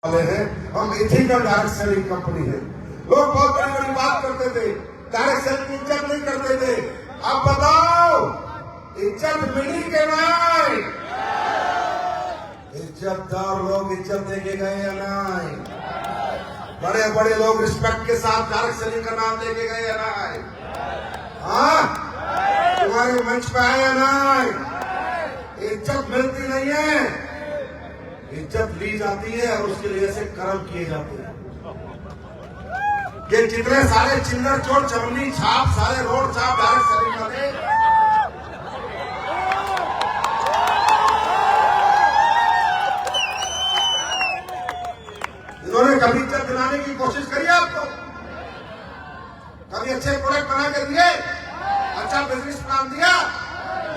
वाले हैं, हम एथिकल डायरेक्ट सेलिंग कंपनी है। लोग बहुत बड़ी बड़ी बात करते थे, डायरेक्ट सेलिंग की इज्जत नहीं करते थे। अब बताओ, इज्जत मिली के नहीं? इज्जतदार लोग इज्जत देके गए या नहीं? बड़े बड़े लोग रिस्पेक्ट के साथ डायरेक्ट सेलिंग का नाम देके गए या नहीं? हाँ, तुम्हारे मंच पे आए या नहीं? इज्जत मिलती नहीं है, इज्जत ली जाती है और उसके लिए से कर्म किए जाते हैं। ये जितने सारे चिल्लर चोर चवन्नी छाप, सारे रोड छाप डायरेक्ट सेलिंग वाले, इन्होंने कभी इज्जत दिलाने की कोशिश करी आपको? कभी अच्छे प्रोडक्ट बना के दिए? अच्छा बिजनेस प्लान दिया?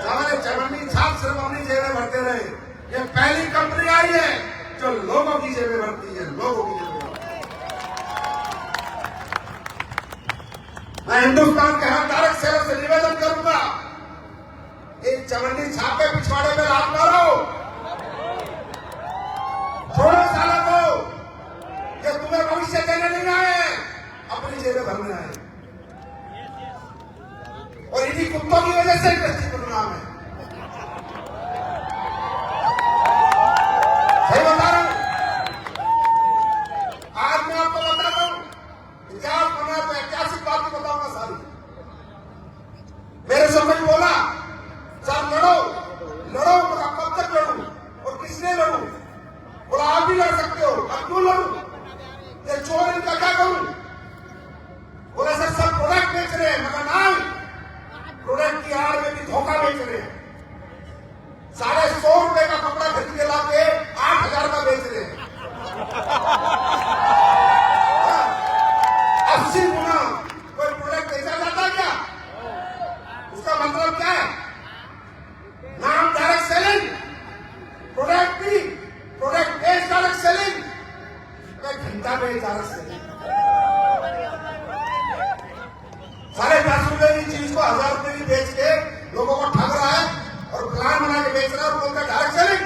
हमारे चवन्नी छाप सिर्फ अपनी जेबें भरते रहे। ये पहली कंपनी आई है जो लोगों की जेबें भरती है, लोगों की जेबें भरती है। मैं हिंदुस्तान के हर डायरेक्ट सेलर से निवेदन करूंगा, एक चवन्नी छापे पिछवाड़े में हाथ मारो, छोड़ो सालों को, ये तुम्हें भविष्य देने नहीं आए, अपनी जेबें भरने आए। और इन्हीं कुत्तों की वजह से इंडस्ट्री बदनाम है। सही बता रहा हूं। आज मैं आपको बताता हूं, इतिहास बना तो ऐतिहासिक बात बताऊंगा सारी। मेरे से कोई बोला, सर लड़ो लड़ो, बोला कब तक लड़ूं और किसने लड़ूं? बोला आप भी लड़ सकते हो, अब क्यों लड़ूं? ये चोर इनका क्या करूं? बोला सर सब प्रोडक्ट बेच रहे हैं। मगर नहीं, प्रोडक्ट की आड़ में भी धोखा बेच रहे हैं। 150 रुपए का कपड़ा खरीद के लाके 8,000 का बेच रहे हैं। 80 गुना कोई प्रोडक्ट बेचा जाता क्या? उसका मतलब क्या है? नाम डायरेक्ट सेलिंग, प्रोडक्ट भी प्रोडक्ट बेस्ड डायरेक्ट सेलिंग, घंटा बेस्ड डायरेक्ट सेलिंग। 5.5 रुपए की चीज को 1,000 रुपए की बेच के लोगों को ठग रहा है और प्लान बना के बेच रहा है और बोलता है डायरेक्ट सेलिंग।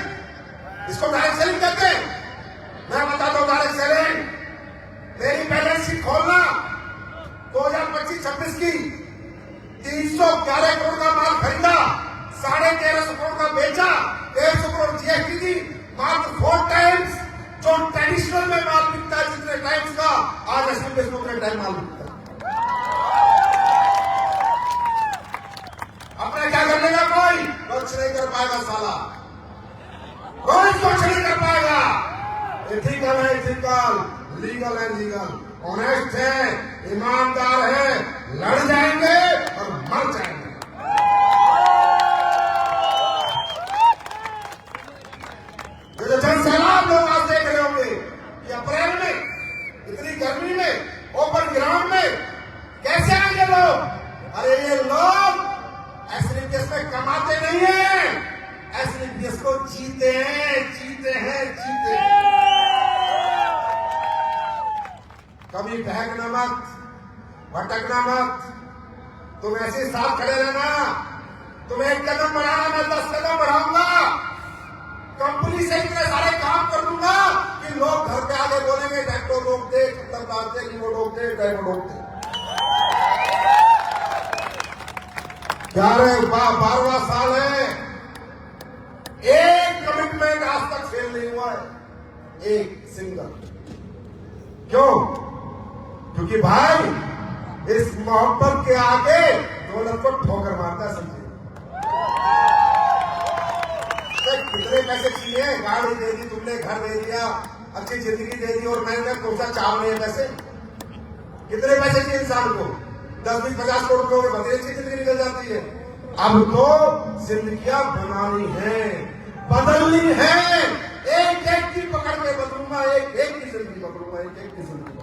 इसको डायरेक्ट सेलिंग कहते हैं। मैं बताता हूं डायरेक्ट सेलिंग। मेरी बैलेंस शीट खोलना, 2025-26 की 311 करोड़ का माल खरीदा, 1350 करोड़ का बेचा, 150 करोड़ जीएसटी दी, मात्र 4 टाइम्स जो ट्रेडिशनल में माल बिकता है जितने टाइम्स का, आज एसएम में उतने टाइम माल बिकता है। अपने क्या कर लेगा? कोई कुछ नहीं कर पाएगा साला, कोई कुछ नहीं कर पाएगा। एथिकल है एथिकल, लीगल है लीगल, ऑनेस्ट है, ईमानदार है, लड़ जाएंगे और मर जाएंगे। ये जो जन सैलाब लोग आज देख रहे होंगे, ये अप्रैल में इतनी गर्मी में ओपन ग्राउंड में कैसे आएंगे लोग? अरे ये लोग एसलीपीएस में कमाते नहीं है, एसलीपीएस को जीते हैं, जीते हैं, जीते हैं। कभी बहकना मत, भटकना मत, तुम ऐसे साथ खड़े रहना। तुम एक कदम बढ़ाना, मैं 10 कदम बढ़ाऊंगा। कंपनी से इतने सारे काम कर दूंगा कि लोग घर पे आगे बोलेंगे ट्रैक्टर रोक दे, खत्म डालते कि वो रोक दे, ड्राइवर रोक दे। 12वां साल है, एक कमिटमेंट आज तक फेल नहीं हुआ है, एक सिंगल। क्यों? क्योंकि भाई इस मोहब्बत के आगे दौलत को ठोकर मारता, समझे? कितने पैसे चाहिए? गाड़ी दे दी तुमने, घर दे दिया, अच्छी जिंदगी दे दी और मैंने कोसा चाव नहीं है पैसे। कितने पैसे चाहिए इंसान को? 10-20-50 करोड़ रुपए में बड़ी अच्छी जिंदगी निकल जाती है। अब तो जिंदगियां बनानी है, बदलनी है। एक एक की पकड़ के बदलूंगा, एक एक की जिंदगी पकड़ूंगा, एक एक की जिंदगी।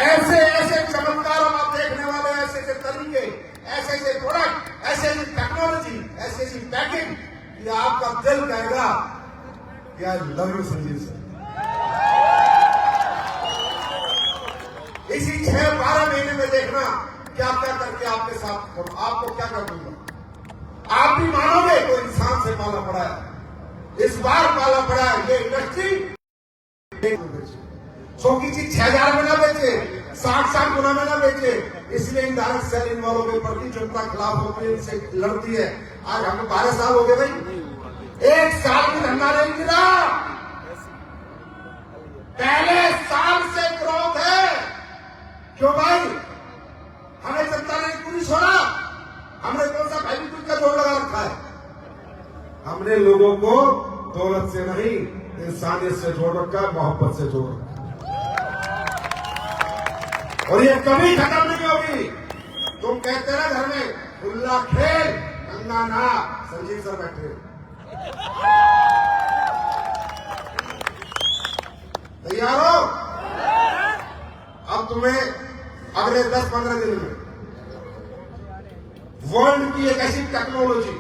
ऐसे ऐसे चमत्कार आप देखने वाले, ऐसे ऐसे तरीके, ऐसे ऐसे प्रोडक्ट, ऐसे ऐसी टेक्नोलॉजी, ऐसी ऐसी पैकिंग कि आपका दिल कहेगा कि I love you Sanjeev sir. इसी 6-12 महीने में देखना क्या क्या करके आपके साथ आपको क्या कर दूंगा। आप भी मानोगे तो इंसान से माला पड़ा है। इस बार पाला पड़ा है ये इंडस्ट्री 100 की चीज 6000 में ना बेचे, 60 गुना में ना बेचे। इसलिए इनडायरेक्ट सेलिंग वालों के प्रति जनता खिलाफ होती है, इनसे लड़ती है। आज हमें 12 साल हो गए भाई, एक साल भी धंधा नहीं गिरा। पहले साल से ग्रोथ है। क्यों भाई? हमें जनता ने पूरी छोड़ा। हमने कौन सा भाई कुछ का जोड़ लगा रखा है? हमने लोगों को दौलत से नहीं इंसानियत से जोड़ रखा है, मोहब्बत से जोड़ रखा है। और ये कभी खत्म नहीं होगी। तुम कहते ना घर में खुला खेल गंगा ना, संजीव सर बैठे तैयार हो? अब तुम्हें अगले 10-15 दिन में वर्ल्ड की एक ऐसी टेक्नोलॉजी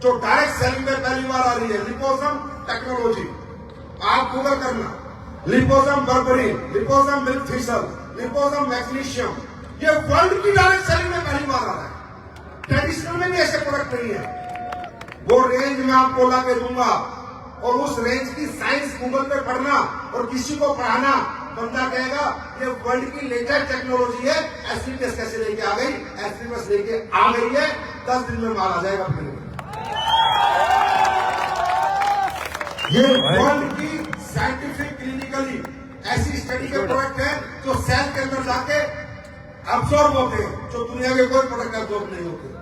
जो डायरेक्ट सेलिंग में पहली बार आ रही है, लिपोसम टेक्नोलॉजी। आप गूगल करना, लिपोसम बर्बरीन, लिपोसम मिल्क फिशल, लिपोसम मैग्नीशियम, ये वर्ल्ड की डायरेक्ट सेलिंग में पहली बार आ रहा है। ट्रेडिशनल में भी ऐसे प्रोडक्ट नहीं है। वो रेंज में आपको ला के दूंगा और उस रेंज की साइंस गूगल पे पढ़ना और किसी को पढ़ाना, बंदा कहेगा ये वर्ल्ड की लेटेस्ट टेक्नोलॉजी है। एसपीएस कैसे लेके आ गई? एसपीएस लेके आ गई है, 10 दिन में माल आ जाएगा फिर। ये वर्ल्ड की साइंटिफिक क्लिनिकली ऐसी स्टडी के प्रोडक्ट है जो सेल के अंदर जाके अब्सॉर्ब होते हैं, जो दुनिया के कोई प्रोडक्ट अब्सॉर्ब नहीं होते।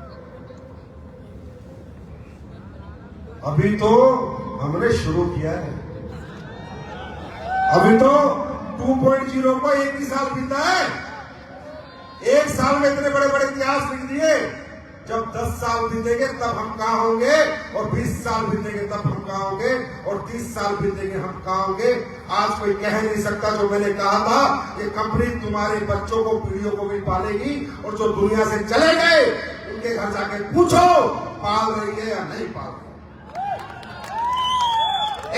अभी तो हमने शुरू किया है। अभी तो 2.0 को एक ही साल बीता है। एक साल में इतने बड़े बड़े इतिहास लिख दिए। जब 10 साल बीतेंगे तब हम कहां होंगे, और 20 साल बीतेंगे तब हम कहां होंगे, और 30 साल बीतेंगे हम कहां होंगे। आज कोई कह नहीं सकता जो मैंने कहा था, ये कंपनी तुम्हारे बच्चों को, पीढ़ियों को भी पालेगी। और जो दुनिया से चले गए उनके घर जाके पूछो पाल रही है या नहीं पाल रही।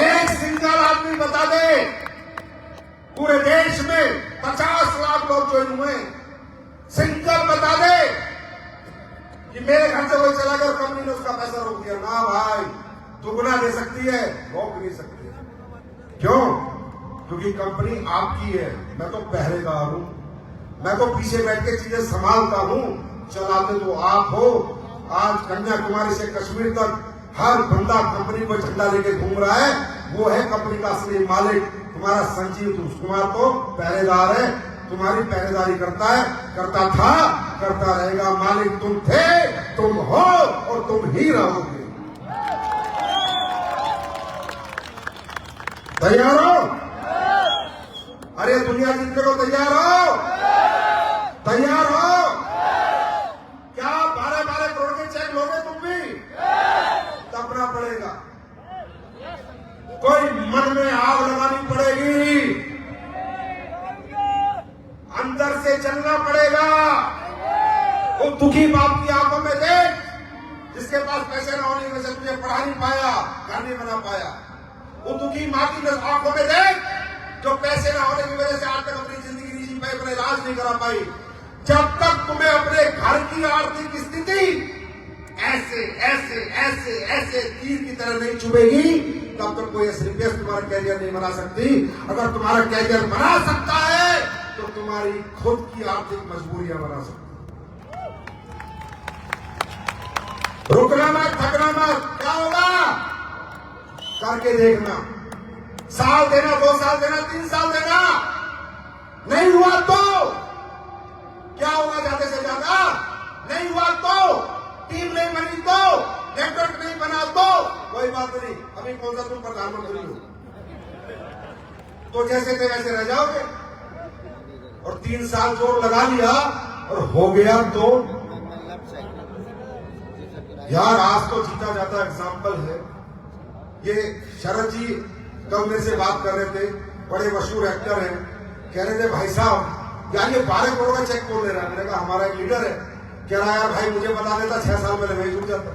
एक सिंगल आदमी बता दे पूरे देश में 50 लाख लोग ज्वाइन हुए, सिंगल बता दे कि मेरे घर से कोई चला गया और कंपनी ने उसका पैसा रोक दिया। ना भाई, दुगना दे सकती है, रोक नहीं सकती। क्यों? क्योंकि कंपनी आपकी है। मैं तो पहरेदार हूं, मैं तो पीछे बैठ के चीजें संभालता हूं, चलाते तो आप हो। आज कन्याकुमारी से कश्मीर तक हर बंदा कंपनी को झंडा लेके घूम रहा है, वो है कंपनी का असली मालिक। तुम्हारा संजीव कुमार तो पहरेदार है, तुम्हारी पहरेदारी करता है, करता था, करता रहेगा। मालिक तुम थे, तुम हो और तुम ही रहोगे। तैयार हो? अरे दुनिया जीतने को तैयार हो? तैयार हो? क्या 12-12 करोड़ के चेक लोगे तुम भी? तपना पड़ेगा, कोई मन में आग लगानी पड़ेगी, अंदर से चलना पड़ेगा। वो दुखी बाप की आंखों में देख, जिसके पास पैसे न होने की वजह से तुझे पढ़ा नहीं पाया, घर नहीं बना पाया। वो दुखी माँ की आंखों में देख, जो पैसे न होने की वजह से आज तक अपनी जिंदगी नहीं जी पाई, अपना इलाज नहीं करा पाई। जब तक तुम्हें अपने घर की आर्थिक स्थिति ऐसे ऐसे ऐसे ऐसे तीर की तरह नहीं चुभेगी, तब तक कोई एसपीएस तुम्हारा कैरियर नहीं बना सकती। अगर तुम्हारा कैरियर बना सकता है तो तुम्हारी खुद की आर्थिक मजबूरियां बना सकती। रुकना मत, थकना मत। क्या होगा? करके देखना। साल देना, 2 साल देना, 3 साल देना। नहीं हुआ तो क्या होगा? ज्यादा से ज्यादा नहीं हुआ तो, टीम नहीं बनी तो, नेटवर्क नहीं बना तो कोई बात नहीं। अभी कौन सा तुम प्रधानमंत्री हो, तो जैसे थे वैसे रह जाओगे। और 3 साल जोर लगा लिया और हो गया तो यार, आज तो जीता जाता एग्जाम्पल है। ये शरद जी कल मेरे से बात कर रहे थे, बड़े मशहूर एक्टर हैं। कह रहे थे भाई साहब यार ये 12 करोड़ का चेक कौन दे रहा है? मैंने कहा हमारा एक लीडर है। कह रहा यार भाई मुझे बता देता 6 साल पहले मैं जुड़ जाता।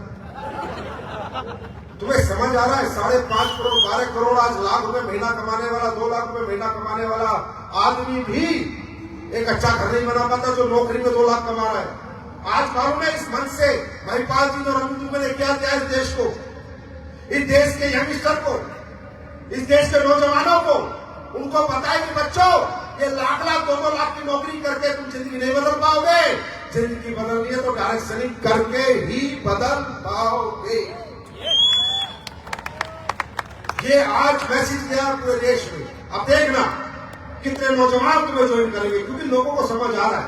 तुम्हें समझ आ रहा है? 5.5 करोड़ 12 करोड़ आज लाख रुपए महीना कमाने वाला, 2 लाख रुपए महीना कमाने वाला आदमी भी एक अच्छा घर नहीं बना पाता जो नौकरी में 2 लाख कमा रहा है। आज मालूम है इस मंच से महिपाल जी और रमन दुबे ने क्या किया इस देश को? इस देश के यंगस्टर को, इस देश के नौजवानों को, उनको बताए कि बच्चों ये लाख 2-2 लाख की नौकरी करके तुम जिंदगी नहीं बदल पाओगे। जिंदगी बदलनी है तो डायरेक्ट सेलिंग करके ही बदल पाओगे। ये आज मैसेज गया पूरे देश में। अब देखना कितने नौजवान तुम्हें ज्वाइन करेंगे, क्योंकि लोगों को समझ आ रहा है।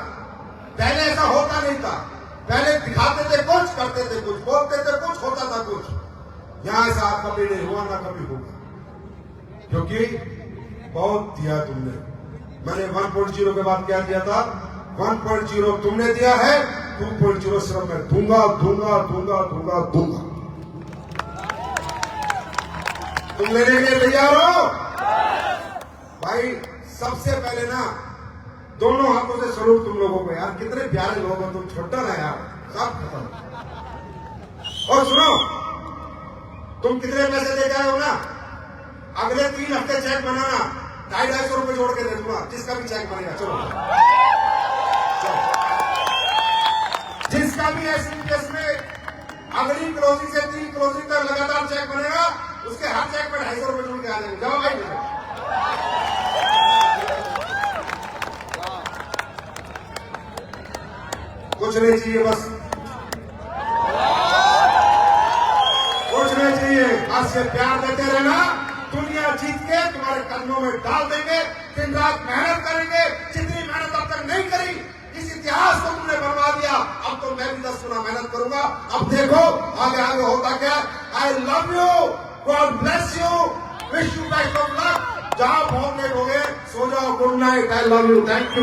पहले ऐसा होता नहीं था, पहले दिखाते थे कुछ, करते थे कुछ, बोलते थे कुछ, होता था कुछ। यहां ऐसा कभी नहीं हुआ, ना कभी होगा, क्योंकि बहुत दिया तुमने। मैंने 1.0 के बाद क्या दिया था? 1.0 तुमने दिया है, 2.0 सिर्फ मैं दूंगा दूंगा दूंगा दूंगा दूंगा। तुम लेने के लिए तैयार हो भाई? सबसे पहले ना दोनों हाथों से सलूट तुम लोगों को यार, कितने प्यारे लोग हो तुम। छोटा ना यार, सब खत्म। और सुनो, तुम कितने पैसे दे गए हो ना, अगले 3 हफ्ते चेक बनाना, 250-250 रुपए जोड़ के दे दूंगा, जिसका भी चेक बनेगा। चलो जिसका भी ऐसी केस में अगली क्लोजिंग से 3 क्लोजिंग तक लगातार चेक बनेगा, उसके हर चेक में 250 रुपए जोड़ के आ जाएंगे। जाओ भाई, कुछ नहीं चाहिए, बस कुछ नहीं चाहिए, बस ये प्यार देते रहना। दुनिया जीत के तुम्हारे कदमों में डाल देंगे। दिन रात मेहनत करेंगे, जितनी मेहनत अब तक नहीं करी, इस इतिहास को तुमने बनवा दिया। अब तो मैं भी 10 गुना मेहनत करूंगा। अब देखो आगे आगे होता क्या। I love you, God bless you, wish you best of luck. जाओ, बहुत लेट हो गए, सो जाओ, good night, I love you, thank you.